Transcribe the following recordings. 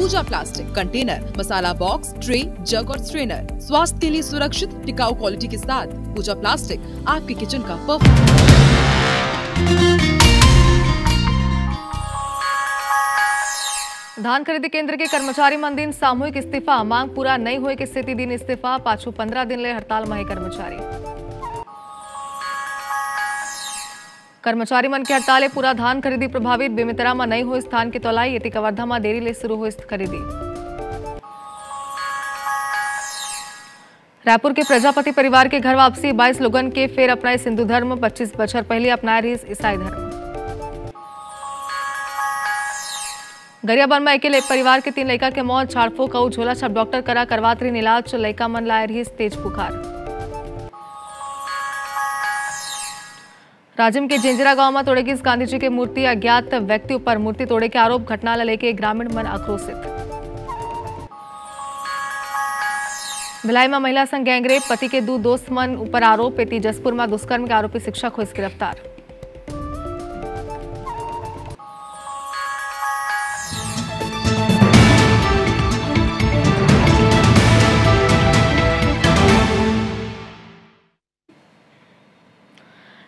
पूजा plastic, container, मसाला box, tray, जग और strainer. स्वास्थ्य के लिए सुरक्षित टिकाऊ क्वालिटी के साथ पूजा प्लास्टिक आपके किचन का परफेक्ट। धान खरीदी केंद्र के कर्मचारी मन दिन सामूहिक इस्तीफा, मांग पूरा नहीं हुए के स्थिति दिन इस्तीफा, पाछू 15 दिन ले हड़ताल में कर्मचारी मन की हड़ताल पूरा धान खरीदी प्रभावित। बेमेतरा में नहीं हुई स्थान की तौलाई, यति कवर्धा में देरी ले शुरू हुई खरीदी। रायपुर के प्रजापति परिवार के घर वापसी, 22 लोगन के फिर अपनाए सिंधु धर्म, 25 बछर पहले अपनाया रही ईसाई धर्म। गरियाबंद में अकेले परिवार के 3 लड़का के मौत, झाड़फूक और झोला छाप डॉक्टर करा करवात रही इलाज, लड़का मन लाए रही तेज बुखार। राजिम के जेंजरा गांव में तोड़ेगी गांधी जी की मूर्ति, अज्ञात व्यक्ति पर मूर्ति तोड़े के आरोप, घटना लेके ग्रामीण मन आक्रोशित। भिलाई में महिला संग गैंगरेप, पति के 2 दोस्त मन ऊपर आरोप, जसपुर में दुष्कर्म के आरोपी शिक्षक हुई गिरफ्तार।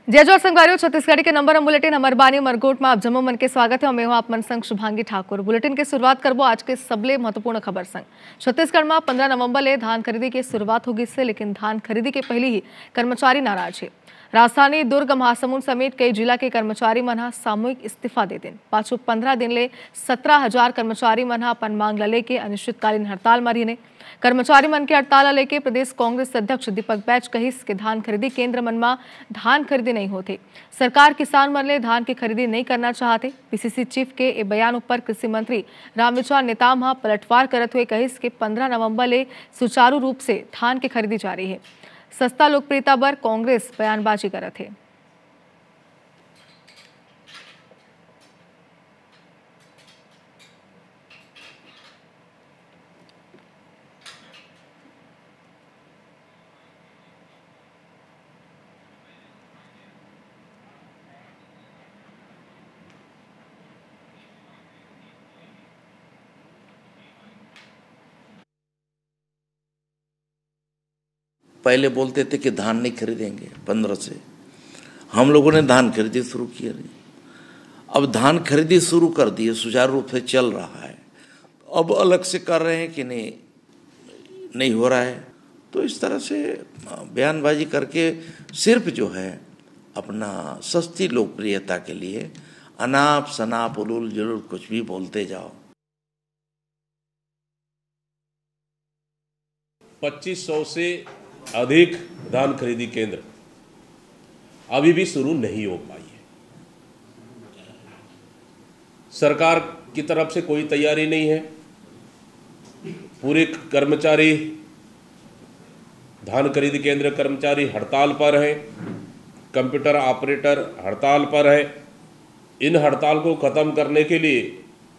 जय जोर संगवारियों, छत्तीसगढ़ी के नंबर बुलेटिन हमार बानी मरगोट में आप जम्मू मन के स्वागत है। मैं हूं आप मन संग शुभांगी ठाकुर। बुलेटिन की शुरुआत करबो आज के सबले महत्वपूर्ण खबर संग। छत्तीसगढ़ में 15 नवंबर ले धान खरीदी की शुरुआत होगी से, लेकिन धान खरीदी के पहले ही कर्मचारी नाराज है। राजधानी दुर्ग, महासमुंद समेत कई जिला के कर्मचारी मन सामूहिक इस्तीफा दे दिन। पाछू 15 दिन ले 17,000 कर्मचारी मन अपन मांग ले के अनिश्चितकालीन हड़ताल में रही। कर्मचारी मन के हड़ताल लेके प्रदेश कांग्रेस अध्यक्ष दीपक बैज कहिस के धान खरीदी केंद्र मन में धान खरीदी नहीं होते, सरकार किसान मन ले धान की खरीदी नहीं करना चाहते। पीसीसी चीफ के ए बयान पर कृषि मंत्री रामविचार नेताम पलटवार करते हुए कहिस के 15 नवंबर ले सुचारू रूप से धान की खरीदी जारी है। सस्ता लोकप्रियता पर कांग्रेस बयानबाजी करत है। पहले बोलते थे कि धान नहीं खरीदेंगे 15 से, हम लोगों ने धान खरीदी शुरू की। अब धान खरीदी शुरू कर दी, सुचारू रूप से चल रहा है। अब अलग से कर रहे हैं कि नहीं हो रहा है, तो इस तरह से बयानबाजी करके सिर्फ जो है अपना सस्ती लोकप्रियता के लिए अनाप शनाप उलूल जुलूल कुछ भी बोलते जाओ। 2500 से अधिक धान खरीदी केंद्र अभी भी शुरू नहीं हो पाई है। सरकार की तरफ से कोई तैयारी नहीं है। पूरे कर्मचारी, धान खरीदी केंद्र कर्मचारी हड़ताल पर हैं, कंप्यूटर ऑपरेटर हड़ताल पर है। इन हड़ताल को ख़त्म करने के लिए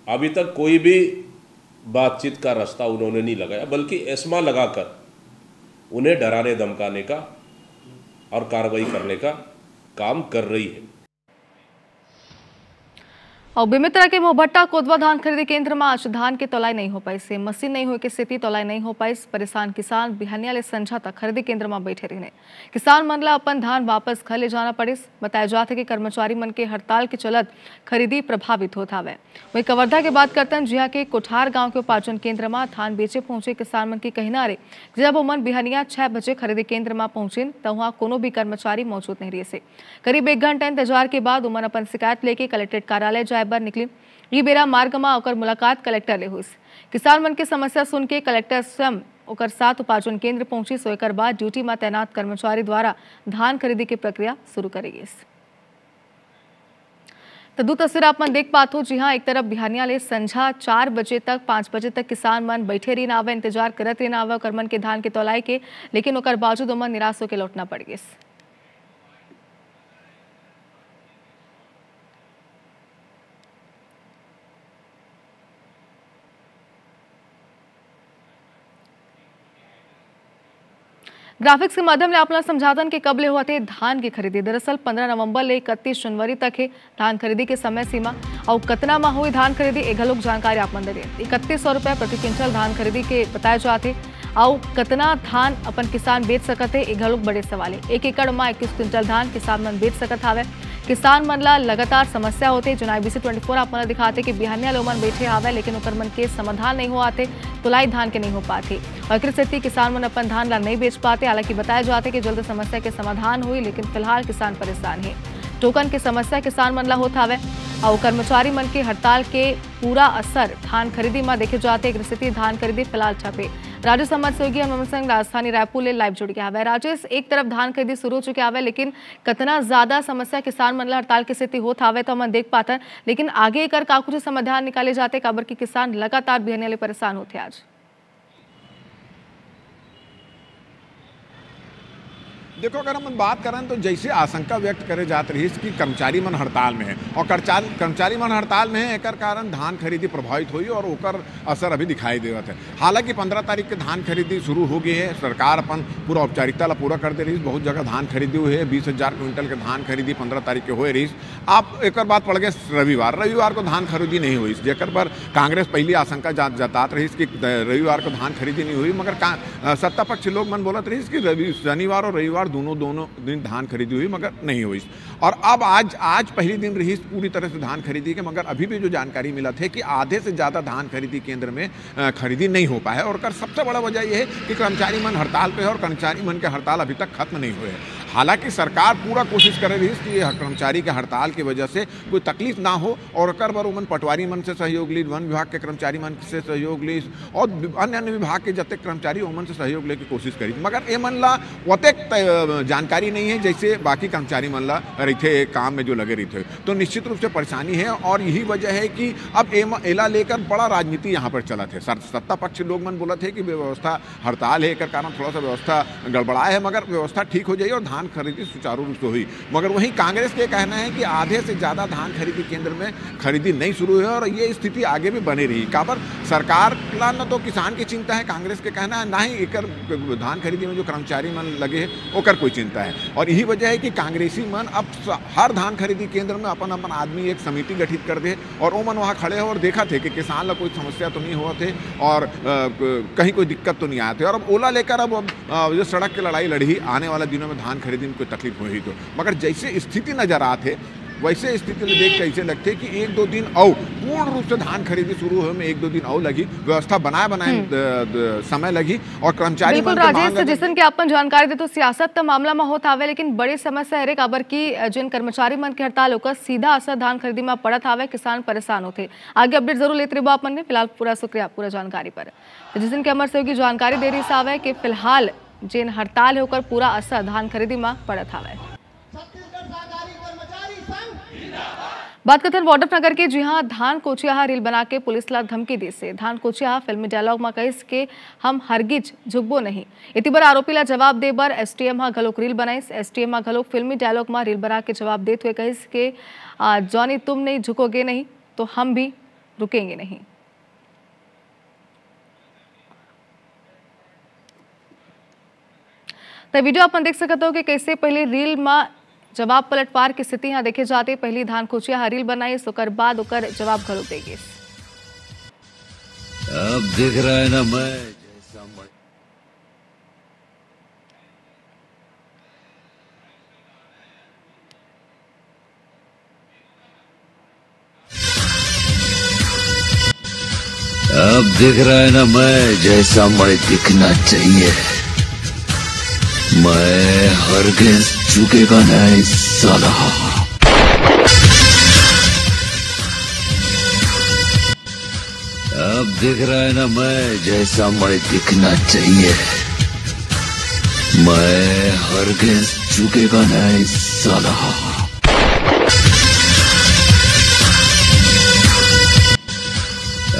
अभी तक कोई भी बातचीत का रास्ता उन्होंने नहीं लगाया, बल्कि एस्मा लगाकर उन्हें डराने धमकाने का और कार्रवाई करने का काम कर रही है। और बेमेतरा के मोहभट्टा कोतवा धान खरीदी केंद्र में आज धान की तौलाई नहीं हो पाई से, मशीन नहीं हुई की स्थिति, तौलाई नहीं हो पाई। परेशान किसान बिहानिया ले संझा तक खरीदी केंद्र में बैठे रहने। किसान मन ला अपन धान वापस घर ले जाना पड़े। बताया जाता है कि कर्मचारी मन के हड़ताल के चलत खरीदी प्रभावित होता है। वही कवर्धा की बात करते हैं, जिहा के कोठार गाँव के उपार्जन केंद्र में धान बेचे पहुंचे किसान मन की कहना रे, जब वो मन बिहानिया 6 बजे खरीदी केंद्र में पहुंचे तो वहाँ कोनो भी कर्मचारी मौजूद नहीं रहे से। करीब 1 घंटा इंतजार के बाद उमन अपन शिकायत लेके कलेक्ट्रेट कार्यालय जाए बर निकली। ये बेरा मार्ग में ओकर मुलाकात कलेक्टर ले हुई। किसान मन की समस्या सुन के कलेक्टर स्वयं ओकर साथ उपार्जन केंद्र पहुंची। सो एकर बाद ड्यूटी में तैनात कर्मचारी द्वारा धान खरीदी की प्रक्रिया शुरू करेगी। तो 2 तस्वीर आप मन देख पाते हो। जी हाँ, एक तरफ बिहानिया ले संझा 4 बजे तक 5 बजे तक किसान मन बैठे रही नावे, इंतजार करत रही नावे ओकर मन के धान के तौलाई के, लेकिन ओकर बावजूद ओमन निराश होकर लौटना पड़ गई। ग्राफिक्स के माध्यम ले आपला समझातन के कब ले हुआ थे धान की खरीदी। दरअसल 15 नवंबर ले 31 जनवरी तक है धान खरीदी के समय सीमा और कतना में हुई धान खरीदी एक लोग जानकारी आप मन दे 3100 रुपया प्रति क्विंटल धान खरीदी के बताए जाते और कतना धान अपन किसान बेच सकते एक लोग बड़े सवाल है। 1 एकड़ में 21 क्विंटल धान किसान मन बेच सकत हावे। किसान मन ला लगातार समस्या होते जो IBC 24 आप मन दिखाते कि बिहानिया लोग मन बैठे हावे लेकिन उकर मन के समाधान नहीं हो आते, तुलाई धान के नहीं हो पाते और कृषि किसान मन अपन धान ला नहीं बेच पाते। हालांकि बताया जाते कि जल्द समस्या के समाधान हुई लेकिन फिलहाल किसान परेशान है। टोकन की समस्या किसान मन ला होत हावे और कर्मचारी मन के हड़ताल के पूरा असर धान खरीदी में देखे जाते। कृषि धान खरीदी फिलहाल छपे। राजेश समाज सहयोगी हनुमान सिंह राजधानी रायपुर ले लाइव जुड़ गया है। राजेश, एक तरफ धान खरीदी शुरू हो चुके हावे लेकिन कितना ज्यादा समस्या किसान मन ला हड़ताल की स्थिति होत हावे तो हम देख पाते लेकिन आगे कर का कुछ समाधान निकाले जाते काबर की किसान लगातार बिहने ले परेशान होते आज। देखो, अगर हम बात करें तो जैसे आशंका व्यक्त करे जात रही कि कर्मचारी मन हड़ताल में है और कर्मचारी मन हड़ताल में है, एक कारण धान खरीदी प्रभावित हुई और ओकर असर अभी दिखाई देवत है। हालांकि 15 तारीख के धान खरीदी शुरू हो गई है। सरकार अपन पूरा औपचारिकता ला पूरा कर दे रही। बहुत जगह धान खरीदी हुई है। 20,000 क्विंटल के धान खरीदी 15 तारीख के हुए रही। आप एक बात पड़ गए रविवार को धान खरीदी नहीं हुई, जेकर पर कांग्रेस पहली आशंका जतात रही कि रविवार को धान खरीदी नहीं हुई, मगर सत्ता पक्ष लोग मन बोलत रही कि शनिवार और रविवार दोनों दिन धान खरीदी हुई मगर नहीं हुई। और अब आज पहली दिन रही पूरी तरह से धान खरीदी के, मगर अभी भी जो जानकारी मिला थे कि आधे से ज्यादा धान खरीदी केंद्र में खरीदी नहीं हो पाया। और सबसे बड़ा वजह यह है कि कर्मचारी मन हड़ताल पे है और कर्मचारी मन के हड़ताल अभी तक खत्म नहीं हुए हैं। हालांकि सरकार पूरा कोशिश कर रही है कि कर्मचारी के हड़ताल की वजह से कोई तकलीफ ना हो और मन पटवारी मन से सहयोग ली, वन विभाग के कर्मचारी मन से सहयोग ली और अन्य विभाग के जते कर्मचारी ओमन से सहयोग लेके कोशिश करी, मगर ए मन ला ओतेक जानकारी नहीं है जैसे बाकी कर्मचारी मन ला रही काम में जो लगे रही थे। तो निश्चित रूप से परेशानी है और यही वजह है कि अब एला लेकर बड़ा राजनीति यहाँ पर चला थे। सत्ता पक्ष लोग मन बोला थे कि व्यवस्था हड़ताल है, एक कारण थोड़ा सा व्यवस्था गड़बड़ा है, मगर व्यवस्था ठीक हो जाए और धान खरीदी सुचारू रूप से हुई। मगर वहीं कांग्रेस के कहना है कि आधे से ज्यादा धान खरीदी केंद्र में खरीदी नहीं शुरू है और ये स्थिति आगे भी बनी रही। काबर सरकार ला न तो किसान की चिंता है, कांग्रेस के कहना है, ना ही एक धान खरीदी में जो कर्मचारी मन लगे है ओकर कोई चिंता है। और यही वजह है कि कांग्रेसी मन अब हर धान खरीदी केंद्र में अपन आदमी एक समिति गठित कर दे और वो मन वहाँ खड़े हो और देखा थे कि किसान ला कोई समस्या तो नहीं हुआ थे और कहीं कोई दिक्कत तो नहीं आए थे। और अब ओला लेकर अब जो सड़क की लड़ाई लड़ी आने वाले दिनों में धान खरीदी में कोई तकलीफ हुई तो, मगर जैसे स्थिति नजर आते वैसे स्थिति में देख कैसे लगते कि 1-2 दिन और पूर्ण रूप से धान खरीदी शुरू होने में 1-2 दिन और लगी, व्यवस्था बनाए समय लगी और कर्मचारी बिल्कुल राजेश, जिसन के अपन जानकारी दे तो सियासत तो मामला में होता है लेकिन बड़ी समस्या है काबर की जिन कर्मचारी मन के हड़ताल होकर सीधा असर धान खरीदी में पड़त हावे, किसान परेशान होते। आगे अपडेट जरूर लेते रहो आप मन ने। फिलहाल पूरा शुक्रिया पूरा जानकारी पर। जिसन के अमर सहयोगी जानकारी दे रही सावे कि फिलहाल जिन हड़ताल होकर पूरा असर धान खरीदी में पड़त हावे। बात करते हैं वाड्रफ नगर के, जी हाँ, धान कोचिया रील बना के पुलिस ला धमकी दी से। धान कोचिया फिल्मी डायलॉग में कहिस के हम हरगिज झुकबो नहीं। इति बार आरोपी ला जवाब दे बर STM हा घलोक रील बनाइस। STM हा घलोक फिल्मी डायलॉग में रील बना के जवाब देते हुए कहिस के जॉनी तुम नहीं झुकोगे नहीं तो हम भी रुकेंगे नहीं। तो वीडियो अपन देख सकते हो कि कैसे पहले रील में जवाब पलटवार की स्थिति यहाँ देखे जाते। पहली धान कोचिया रील बनाई, उसके बाद उकर जवाब घरों देगी। अब दिख रहा है ना मैं जैसा अब दिख रहा है ना मैं जैसा मैं दिखना चाहिए। मैं हरगिज़ झुकेगा नहीं साला। अब दिख रहा है ना मैं जैसा मैं दिखना चाहिए। मैं हरगिज़ झुकेगा नहीं साला।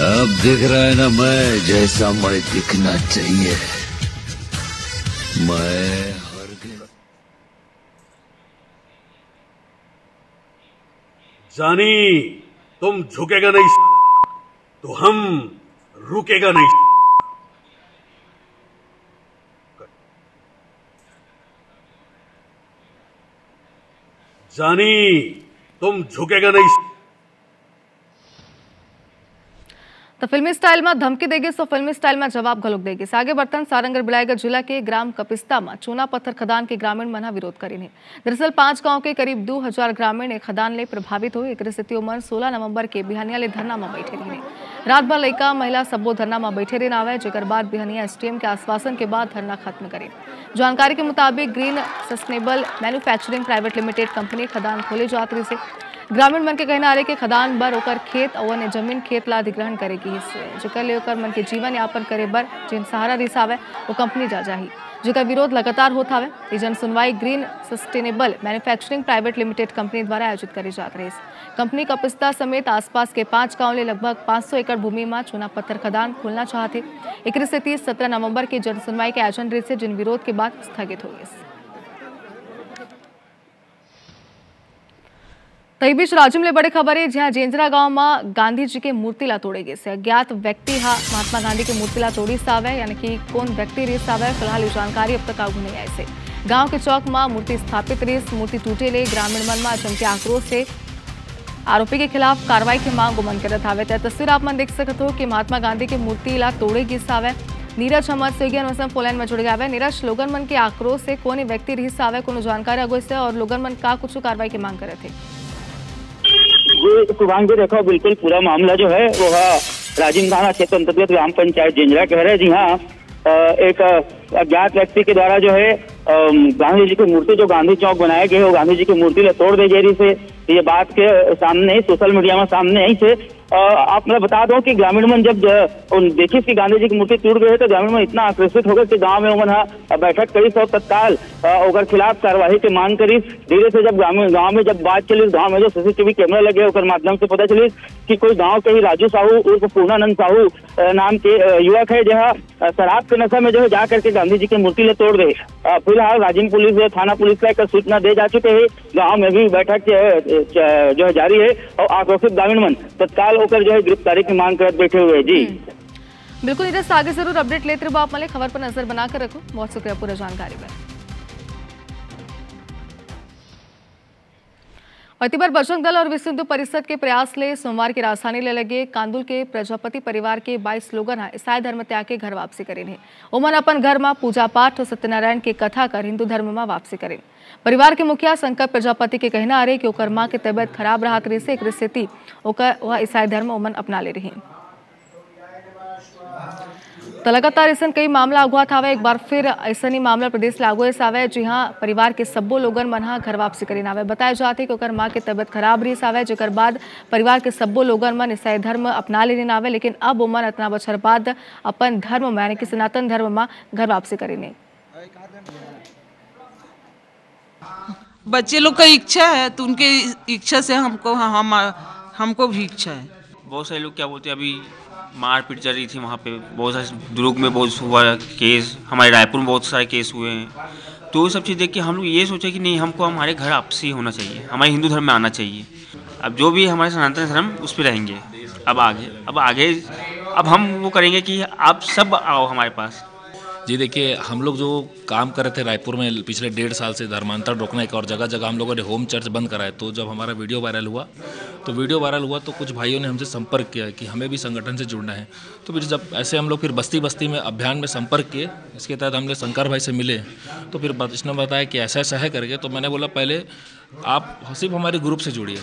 अब दिख रहा है ना मैं जैसा मैं दिखना चाहिए। मैं जानी तुम झुकेगा नहीं तो हम रुकेगा नहीं। जानी तुम झुकेगा नहीं। तो फिल्मी स्टाइल में धमकी देगी तो फिल्मी स्टाइल में जवाब घलोक देगी। आगे बर्तन सारंगढ़ बिलायगढ़ जिला के ग्राम कपिस्ता में चूना पत्थर खदान के ग्रामीण मन विरोध करीने। दरअसल 5 गांव के करीब 2000 ग्रामीण एक खदान ले प्रभावित हुए। एक स्थिति मन 16 नवंबर के बिहानिया ले धरना में बैठे रही। रात भर लड़का महिला सबो धरना में बैठे रही आवे, जेकर बाद बिहानिया एसडीएम के आश्वासन के बाद धरना खत्म करे। जानकारी के मुताबिक green sustainable manufacturing private limited company खदान खोले जात रही से। ग्रामीण मन के कहना आ रहे कि खदान बर ओकर खेत और अन्य जमीन खेत ला अधिग्रहण करेगी, जेकर ले ओकर मन के जीवन यापन करे बर जिन सहारा रिसावे वो कंपनी जा जाही, जेकर विरोध लगातार होत हावे। ये जन सुनवाई green sustainable manufacturing private limited company द्वारा आयोजित करी जात रही। कंपनी कपिस्ता समेत आसपास के 5 गांव ले लगभग 500 एकड़ भूमि में चूना पत्थर खदान खोलना चाहते। एक स्थिति 17 नवंबर की जन सुनवाई के आयोजन रही से, जिन विरोध के बाद स्थगित हो गई। तई बीच राज्य में बड़ी खबर है, जहां जेंजरा गांव में गांधी जी के मूर्ति ला तोड़े गए से अज्ञात व्यक्ति महात्मा गांधी के मूर्ति ला तोड़ी सावे, यानी कि कौन व्यक्ति रही सावे फिलहाल जानकारी अब तक आगू नहीं आई से। गांव के चौक में मूर्ति स्थापित रही, मूर्ति टूटे ले ग्रामीण मन में जमके आक्रोश से आरोपी के खिलाफ कार्रवाई की मांग मन करत हावे। तस्वीर आप मन देख सकते हो कि महात्मा गांधी की मूर्ति ला तोड़े गई सावे। नीरज हमार से फोन में जुड़ गया। नीरज, लोगन मन के आक्रोश से कौन व्यक्ति रही सावे, कोनो जानकारी आगो से और लोगन मन का कुछ कार्रवाई की मांग करे थे? शुभांगी, देखो बिल्कुल पूरा मामला जो है वो राजीव थाना क्षेत्र अंतर्गत ग्राम पंचायत जेंजरा कह रहे। जी हाँ, एक अज्ञात व्यक्ति के द्वारा जो है गांधी जी की मूर्ति जो गांधी चौक बनाया गया है वो गांधी जी की मूर्ति तोड़ दे गई से ये बात के सामने सोशल मीडिया में सामने आई से। आप मैं बता दो कि ग्रामीण मन जब देखी कि गांधी जी की मूर्ति टूट गई है तो ग्रामीण मन इतना आकर्षित हो गए कि गांव में उन्होंने बैठक करी तो तत्काल ओकर खिलाफ कार्रवाई की मांग करी। धीरे से जब गांव में जब बात चली, गांव में जो सीसीटीवी कैमरा लगे ओकर माध्यम से पता चली कि कोई गांव के ही राजू साहू उर्फ पूर्णानंद साहू नाम के युवक है जहाँ शराब के नशा में जो है जा करके गांधी जी की मूर्ति ले तोड़ गए। फिलहाल राजीव पुलिस थाना पुलिस का एक सूचना दे जा चुके हैं। गाँव में भी बैठक जो है जारी है और आक्रोशित ग्रामीण मन तत्काल होकर जो है गिरफ्तारी की मांग कर बैठे हुए। जी बिल्कुल नीरज, आगे जरूर अपडेट लेते रहो। आप खबर पर नजर बनाकर रखो। बहुत शुक्रिया पूरा जानकारी में। और बजरंग दल और विश्व हिंदू परिषद के प्रयास ले सोमवार की राजधानी ले लगे कांदुल के प्रजापति परिवार के 22 लोगन ईसाई धर्म त्याग के घर वापसी करें। ओमन अपन घर में पूजा पाठ और सत्यनारायण के कथा कर हिंदू धर्म में वापसी करें। परिवार के मुखिया शंकर प्रजापति के कहना आ रहे कि ओकर मां के तबियत खराब रहत रही से एक स्थिति वह ईसाई धर्म ओमन अपना ले रही। तो लगातार ऐसा कई मामला अगुआ था। एक बार फिर ऐसा ही मामला प्रदेश लागू आवे, जी हाँ परिवार के सबो लोगन मन घर वापसी करीन आवे। बताया जाते कि माँ के तबियत खराब रही आवे, जेकर बाद परिवार के सबो लोगन मन ईसाई धर्म अपना लेने आवे, लेकिन अब उमन इतना बछर बाद अपन धर्म में यानी कि सनातन धर्म में घर वापसी करीने। बच्चे लोग का इच्छा है तो उनके इच्छा से हमको भी इच्छा है। बहुत सारे लोग क्या बोलते हैं, अभी मारपीट चल रही थी वहाँ पे, बहुत सारे दुर्ग में बहुत हुआ केस, हमारे रायपुर में बहुत सारे केस हुए हैं। तो ये सब चीज़ देख के हम लोग ये सोचे कि नहीं, हमको हमारे घर आपसी होना चाहिए, हमारे हिंदू धर्म में आना चाहिए। अब जो भी हमारे सनातन धर्म उस पर रहेंगे। अब आगे हम वो करेंगे कि आप सब आओ हमारे पास। जी देखिए, हम लोग जो काम कर रहे थे रायपुर में पिछले 1.5 साल से धर्मांतर रोकने का, और जगह जगह हम लोगों ने होम चर्च बंद कराए, तो जब हमारा वीडियो वायरल हुआ तो कुछ भाइयों ने हमसे संपर्क किया कि हमें भी संगठन से जुड़ना है। तो फिर जब ऐसे हम लोग फिर बस्ती बस्ती में अभियान में संपर्क किए, इसके तहत हमने शंकर भाई से मिले, तो फिर इसने बताया कि ऐसा ऐसा है करके। तो मैंने बोला पहले आप सिर्फ हमारे ग्रुप से जुड़िए।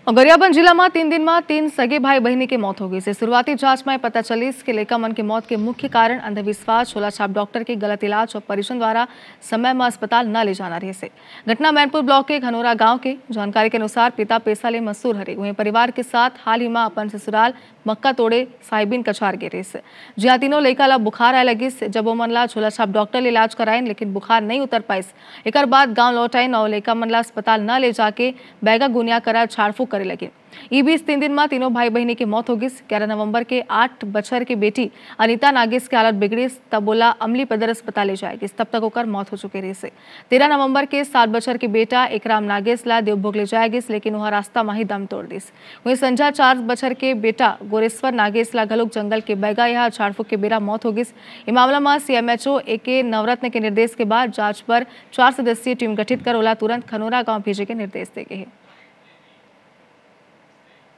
गरियाबंद जिला में 3 दिन में 3 सगे भाई बहनी की मौत हो गई से शुरुआती जांच में पता चली कि लड़का मन की मौत के मुख्य कारण अंधविश्वास, छोला छाप डॉक्टर के गलत इलाज और परिजन द्वारा समय में अस्पताल न ले जाना रहे से। घटना मैनपुर ब्लॉक के घनौरा गांव के। जानकारी के अनुसार पिता पैसा ले मसूर हरे वहीं परिवार के साथ हाल ही में अपन ससुराल मक्का तोड़े साहिबिन कछार गिरे से, जहाँ तीनों लड़का ला बुखार आए लगी। जब वो मनला छोला छाप डॉक्टर ले इलाज कराइन, लेकिन बुखार नहीं उतर पाइस। एक बाद गाँव लौटाइन और लड़का मनला अस्पताल न ले जाके बैगा गुनिया करा झाड़ फूक करे लगे। ई बीच 3 दिन में तीनों भाई बहनी की मौत होगी। 11 नवंबर के 8 बछर की बेटी अनीता नागेश की हालत बिगड़ी तब बोला अमली पदर अस्पताल ले जाएगी, तब तक होकर मौत हो चुकी रही से। 13 नवंबर के 7 बछर की बेटा एकराम नागेश ला देवभोग ले जाएगी, लेकिन वह रास्ता में ही दम तोड़ दी। वही संजा 4 बछर के बेटा गोरेश्वर नागेश ला घलोक जंगल के बैगा यहाँ झाड़फूक के बेरा मौत होगी। इस मामला में CMHO AK नवरत्न के निर्देश के बाद जांच पर 4 सदस्यीय टीम गठित कर ओला तुरंत खनोरा गांव भेजे के निर्देश दे गए हैं।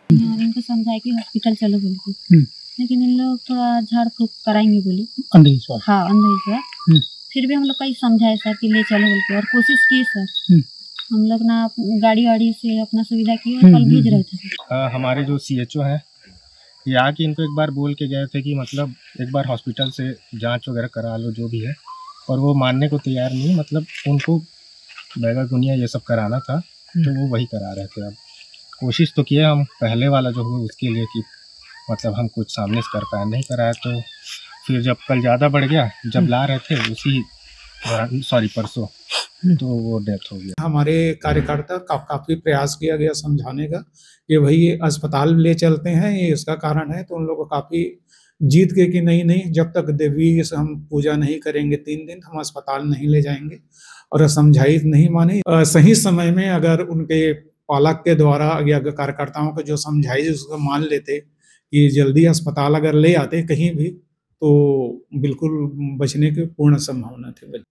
इनको समझाया कि हॉस्पिटल चलो बोल के, लेकिन इन लोग थोड़ा झाड़ फूक कराएंगे बोले, अंधविश्वास। हाँ, अंधविश्वास। फिर भी हम लोग कहीं समझाए सर कि ले चलो बोल के, और कोशिश किए सर। हम लोग ना गाड़ी वाड़ी से अपना सुविधा की और कल भेज रहे थे। हमारे जो CHO हैं ये आके इनको एक बार बोल के गए थे कि मतलब एक बार हॉस्पिटल से जांच वगैरह करा लो जो भी है, और वो मानने को तैयार नहीं। मतलब उनको बैगा गुनिया ये सब कराना था, तो वो वही करा रहे थे। अब कोशिश तो किए हम पहले वाला जो हुआ उसके लिए कि मतलब हम कुछ सामने से कर पाए, नहीं कराया। तो फिर जब कल ज़्यादा बढ़ गया, जब ला रहे थे उसी परसों, तो वो डेथ हो गया। हमारे कार्यकर्ता काफ़ी प्रयास किया गया समझाने का कि भाई अस्पताल ले चलते हैं, ये इसका कारण है। तो उन लोगों को काफ़ी जीत के कि नहीं, जब तक देवी से हम पूजा नहीं करेंगे 3 दिन हम अस्पताल नहीं ले जाएंगे। और समझाई नहीं मानी। सही समय में अगर उनके पालक के द्वारा या कार्यकर्ताओं को जो समझाई उसको मान लेते कि जल्दी अस्पताल अगर ले आते कहीं भी, तो बिल्कुल बचने की पूर्ण संभावना थी।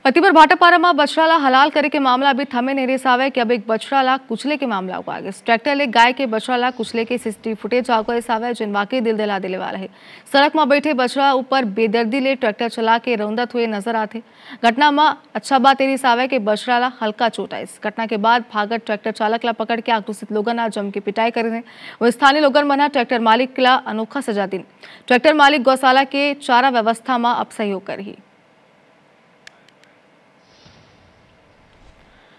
अतिबर भाटापारा में बछड़ा हलाल करे के मामला अभी थमे नहीं रिसावे कि अब एक बछड़ा कुचले के मामला हुआ आगे। ट्रैक्टर ले गाय के बछड़ा कुचले के CCTV फुटेज आगे रिसावे जिन वाकई दिल दिला दिले वाला है। सड़क में बैठे बछड़ा ऊपर बेदर्दी ले ट्रैक्टर चला के रौंदत हुए नजर आते। घटना में अच्छा बात यही सावे कि बछड़ा हल्का चोट आई। घटना के बाद भागत ट्रैक्टर चालक ला पकड़ के आक्रोशित लोगन जम के पिटाई करे। वो स्थानीय लोगन मना ट्रैक्टर मालिक ला अनोखा सजा दी। ट्रैक्टर मालिक गौशाला के चारा व्यवस्था में अब सहयोग कर रही।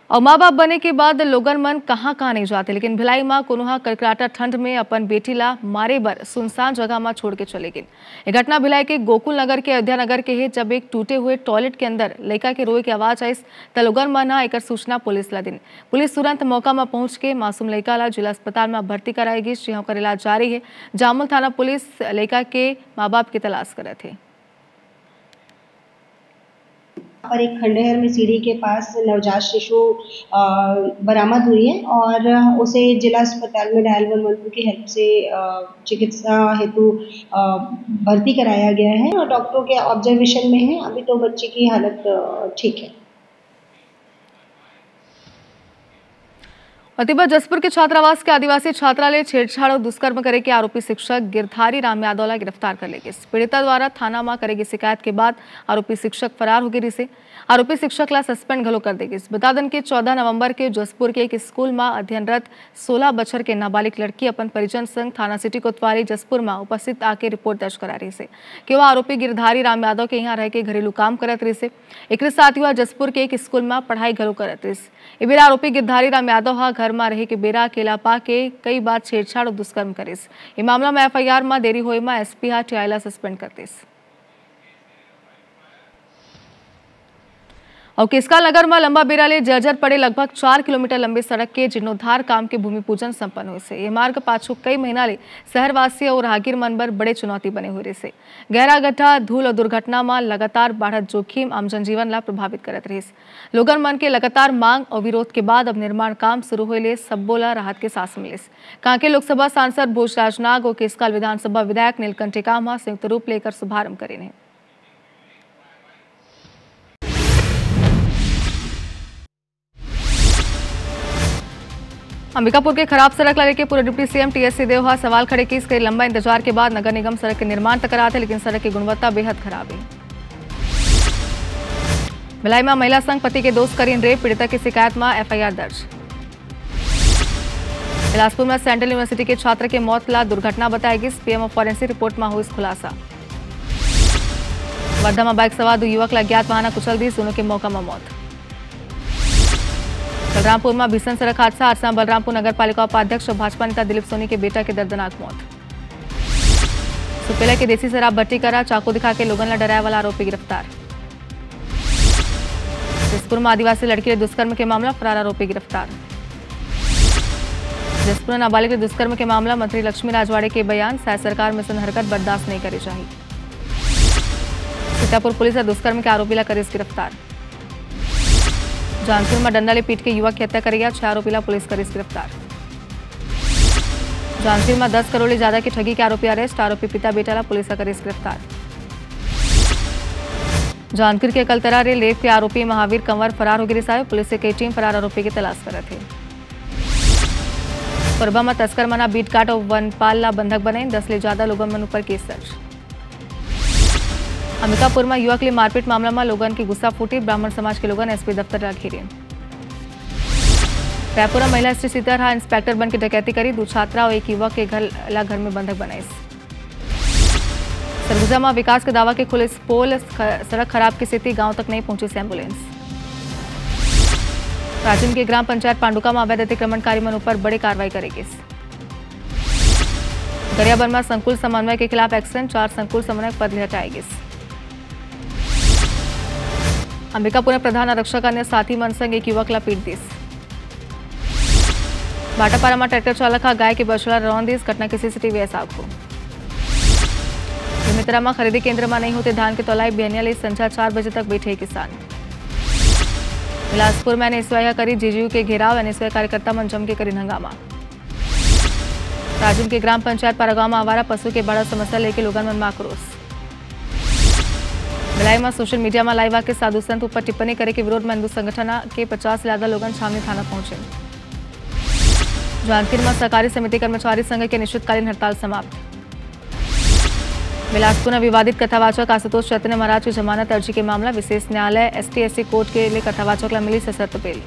और माँ बाप बने के बाद लोगन मन कहाँ नहीं जाते, लेकिन भिलाई माँ कोनोहा कड़कड़ाटा ठंड में अपन बेटी ला मारे बर सुनसान जगह में छोड़ के चले गई। ये घटना भिलाई के गोकुल नगर के अयोध्या नगर के है, जब एक टूटे हुए टॉयलेट के अंदर लड़का के रोए की आवाज आई त लोगन मन एक सूचना पुलिस ला दी। पुलिस तुरंत मौका में पहुंच के मासूम लड़का ला जिला अस्पताल में भर्ती कराएगी, जहाँ कर इलाज जारी है। जामुल थाना पुलिस लड़का के माँ बाप की तलाश करे थे। पर एक खंडहर में सीढ़ी के पास नवजात शिशु बरामद हुई है और उसे जिला अस्पताल में डायल 112 की हेल्प से चिकित्सा हेतु भर्ती कराया गया है और डॉक्टरों के ऑब्जर्वेशन में है। अभी तो बच्चे की हालत ठीक है। अतिबर जसपुर के छात्रावास के आदिवासी छात्रालय छेड़छाड़ और दुष्कर्म करे के आरोपी शिक्षक गिरधारी राम यादव गिरफ्तार कर लेगी। पीड़िता द्वारा थाना में करेगी शिकायत के बाद आरोपी शिक्षक फरार हो गई से आरोपी शिक्षक ला सस्पेंड घलो कर देगी। बता दें कि 14 नवंबर के जसपुर के एक स्कूल में अध्ययनरत 16 बछर के नाबालिग लड़की अपन परिजन संग थाना सिटी कोतवाली जसपुर में उपस्थित आके रिपोर्ट दर्ज करा रही से कि वह आरोपी गिरधारी राम यादव के यहाँ रह के घरेलू काम करत रही से। एक साथ ही जसपुर के एक स्कूल में पढ़ाई घलो करत रही। बेरा आरोपी गिरधारी राम यादव घर में रहे के बेरा अकेला पा के कई बार छेड़छाड़ और दुष्कर्म करिस। ये मामला में FIR में देरी होए में SP टियाला सस्पेंड करतीस। और किसकाल नगर में लंबा बेरा ले जर्जर पड़े लगभग 4 किलोमीटर लंबे सड़क के जीर्णोद्धार काम के भूमि पूजन संपन्न हुए से। ये मार्ग पाछू कई महीना ले शहरवासी और राहगीर मन पर बड़े चुनौती बने हुए से। गहरा गड्ढा, धूल और दुर्घटना में लगातार बढ़त जोखिम आम जनजीवन ला प्रभावित करत रही। लोगन मन के लगातार मांग और विरोध के बाद अब निर्माण काम शुरू हुए सबो ला राहत के सांस मिले। कांके लोकसभा सांसद भोजराज नाग और केसकाल विधानसभा विधायक नीलकंठ टेकाम संयुक्त रूप लेकर शुभारंभ करे। अंबिकापुर के खराब सड़क ला लेके पूर्व डिप्टी CM TS सिंहदेव सवाल खड़े की। इसके लंबा इंतजार के बाद नगर निगम सड़क के निर्माण तक करा थे, लेकिन सड़क की गुणवत्ता बेहद खराब है। भिलाई में महिला संघ पति के दोस्त करीन रेप, पीड़िता की शिकायत में FIR दर्ज। बिलासपुर में सेंट्रल यूनिवर्सिटी के छात्र के मौत ला दुर्घटना बताएगी। PM ऑफ फॉरेंसिक रिपोर्ट में हुई खुलासा। वर्धा में बाइक सवार 2 युवक ला अज्ञात वाहन कुचल दी, दोनों के मौका में मौत। बलरामपुर में भीषण सड़क हादसा, हादसा बलरामपुर नगर पालिका उपाध्यक्ष और भाजपा नेता दिलीप सोनी के बेटा की दर्दनाक मौत। सुपेला के देसी शराब भट्टी करा, चाकू दिखा के लोगन ला डराया वाला आरोपी गिरफ्तार। जसपुर में आदिवासी लड़की दुष्कर्म के मामला, फरार आरोपी गिरफ्तार। जसपुर नाबालिग दुष्कर्म के मामला मंत्री लक्ष्मी राजवाड़े के बयान, शायद सरकार मिशन हरकत बर्दाश्त नहीं करी चाहिए। सीतापुर पुलिस ने दुष्कर्म के आरोपीला करी गिरफ्तार। जानपुर में डंडाले पीट के युवक की हत्या करी 6 आरोपीला पुलिस करी गिरफ्तार। जानपुर में 10 करोड़ ज्यादा की ठगी के आरोपी अरेस्ट, आरोपी पिता बेटाला पुलिस करी गिरफ्तार। जानपुर के कलतरा रे लेप के आरोपी महावीर कंवर फरार हो गिरी साहब, पुलिस की टीम फरार आरोपी की तलाश कर रही थी। कोरबा में तस्कर मना बीट काट और वनपाल बंधक बने, 10 ले ज्यादा लोगों मन पर केस दर्ज। अंबिकापुर में युवक लिए मारपीट मामला में लोगों की गुस्सा फूटी, ब्राह्मण समाज के लोगों ने एसपी दफ्तर घेरे। रायपुर में महिला स्त्री सीतारहा इंस्पेक्टर बन के डकैती करी, 2 छात्रा और 1 युवक के घर में बंधक बनाई। सरगुजा में विकास के दावा के खुले पोल, सड़क खराब की स्थिति, गांव तक नहीं पहुंची एम्बुलेंस। राजिम के ग्राम पंचायत पांडुका में अवैध अतिक्रमणकारी मन पर बड़ी कार्रवाई करेगी। गरियाबंद में संकुल समन्वय के खिलाफ एक्शन, 4 संकुल समन्वय पद हटाएगी। अंबिकापुर में प्रधान आरक्षक अन्य साथी मन संग 1 युवक ला पीट दीस। भाटापारा में ट्रैक्टर चालक गाय के बछड़ा रौन दीस, घटना की सीसीटीवी आंखों। बेमेतरा में खरीदी केंद्र में नहीं होते धान के तौलाई, बिहनिया ले संझा 4 बजे तक बैठे किसान। बिलासपुर में एनएसवाई करी जीजीयू के घेराव, एनएसवाई कार्यकर्ता मन जम के करी हंगामा। राजिम के ग्राम पंचायत पारागांव में आवारा पशु के बड़ा समस्या लेके लोगों मन में आक्रोश। भिलाई में सोशल मीडिया में लाइव आके साधु संत ऊपर टिप्पणी करे के विरोध में हिंदू संगठन के 50 से ज्यादा लोग छावनी थाना पहुंचे। जांजगीर में सहकारी समिति कर्मचारी संघ के अनिश्चितकालीन हड़ताल समाप्त। बिलासपुर में विवादित कथावाचक आशुतोष चैतन्य महाराज की जमानत अर्जी के मामला, विशेष न्यायालय एसटी/एससी कोर्ट के लिए कथावाचक मिली सशर्त बेल।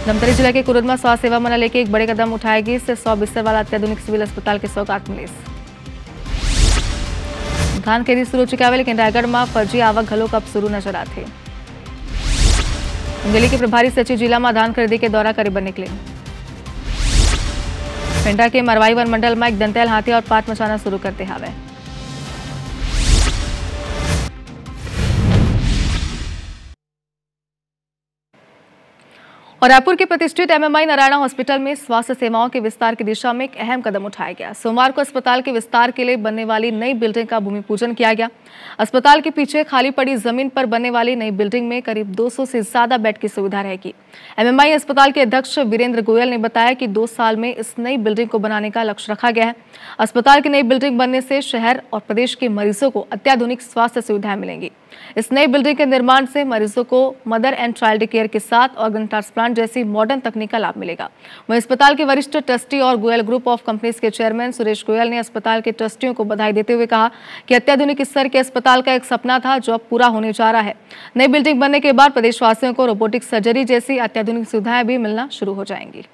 धमतरी जिला के कुरुद में स्वास्थ्य सेवा मना लेके एक बड़े कदम उठाएगी, इससे 100 बिस्तर वाला अत्याधुनिक सिविल अस्पताल के सौगात मिली। धान खेती शुरू चुका है, लेकिन रायगढ़ में फर्जी आवक घलो कब शुरू नजर आते। मुंगेली के प्रभारी सचिव जिला में धान खरीदी के दौरा करे निकले। पेंड्रा के मरवाई वन मंडल में एक दंतैल हाथी और पात मचाना शुरू करते हावे। और रायपुर के प्रतिष्ठित एमएमआई नारायणा हॉस्पिटल में स्वास्थ्य सेवाओं के विस्तार की दिशा में एक अहम कदम उठाया गया। सोमवार को अस्पताल के विस्तार के लिए बनने वाली नई बिल्डिंग का भूमि पूजन किया गया। अस्पताल के पीछे खाली पड़ी जमीन पर बनने वाली नई बिल्डिंग में करीब 200 से ज्यादा बेड की सुविधा रहेगी। एमएमआई अस्पताल के अध्यक्ष वीरेंद्र गोयल ने बताया कि 2 साल में इस नई बिल्डिंग को बनाने का लक्ष्य रखा गया है। अस्पताल की नई बिल्डिंग बनने से शहर और प्रदेश के मरीजों को अत्याधुनिक स्वास्थ्य सुविधाएं मिलेंगी। इस नई बिल्डिंग के निर्माण से मरीजों को मदर एंड चाइल्ड केयर के साथ ऑर्गन ट्रांसप्लांट जैसी मॉडर्न तकनीक का लाभ मिलेगा। वहीं अस्पताल के वरिष्ठ ट्रस्टी और गोयल ग्रुप ऑफ कंपनीज के चेयरमैन सुरेश गोयल ने अस्पताल के ट्रस्टियों को बधाई देते हुए कहा कि अत्याधुनिक स्तर के अस्पताल का एक सपना था जो अब पूरा होने जा रहा है। नई बिल्डिंग बनने के बाद प्रदेशवासियों को रोबोटिक सर्जरी जैसी अत्याधुनिक सुविधाएं भी मिलना शुरू हो जाएंगी।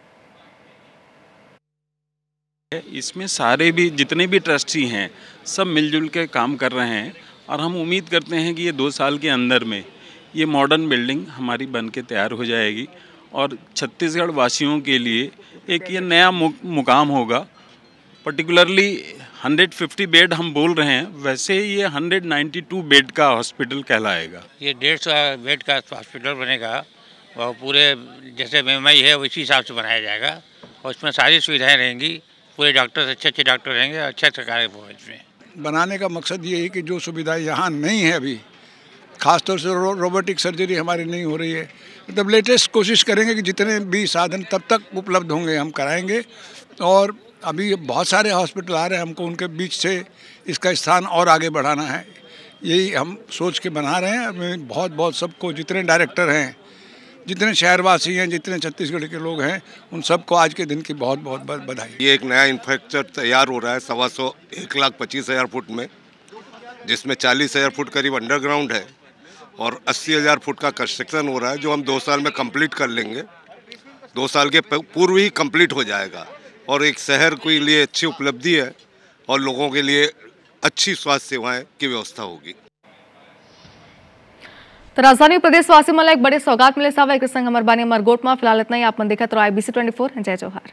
इसमें सारे भी जितने भी ट्रस्टी हैं सब मिलजुल के काम कर रहे हैं और हम उम्मीद करते हैं कि ये 2 साल के अंदर में ये मॉडर्न बिल्डिंग हमारी बन के तैयार हो जाएगी और छत्तीसगढ़ वासियों के लिए एक ये नया मुकाम होगा। पर्टिकुलरली 150 बेड हम बोल रहे हैं, वैसे ये 192 बेड का हॉस्पिटल कहलाएगा। ये 150 बेड का हॉस्पिटल बनेगा और पूरे जैसे एमएमआई है उसी हिसाब से बनाया जाएगा और इसमें सारी सुविधाएं रहेंगी। पूरे डॉक्टर अच्छे डॉक्टर रहेंगे, अच्छे सरकारी भवन में। बनाने का मकसद ये है कि जो सुविधाएं यहाँ नहीं है अभी, खासतौर से रोबोटिक सर्जरी हमारी नहीं हो रही है, मतलब लेटेस्ट कोशिश करेंगे कि जितने भी साधन तब तक उपलब्ध होंगे हम कराएंगे। और अभी बहुत सारे हॉस्पिटल आ रहे हैं, हमको उनके बीच से इसका स्थान और आगे बढ़ाना है, यही हम सोच के बना रहे हैं। मैं बहुत सबको, जितने डायरेक्टर हैं, जितने शहरवासी हैं, जितने छत्तीसगढ़ के लोग हैं, उन सबको आज के दिन की बहुत बधाई। ये एक नया इंफ्रास्ट्रक्चर तैयार हो रहा है 1,25,000 फुट में, जिसमें 40,000 फुट करीब अंडरग्राउंड है और 80,000 फुट का कंस्ट्रक्शन हो रहा है, जो हम 2 साल में कंप्लीट कर लेंगे। 2 साल के पूर्व ही कंप्लीट हो जाएगा और एक शहर के लिए अच्छी उपलब्धि है और लोगों के लिए अच्छी स्वास्थ्य सेवाएं की व्यवस्था होगी। तो राजधानी प्रदेशवासी मला एक बड़े सौगात मिले सावा एक संग अमरबानी अमरगोट में फिलहाल इतना ही। आप मन देखत रहो IBC 24। जय जौहर।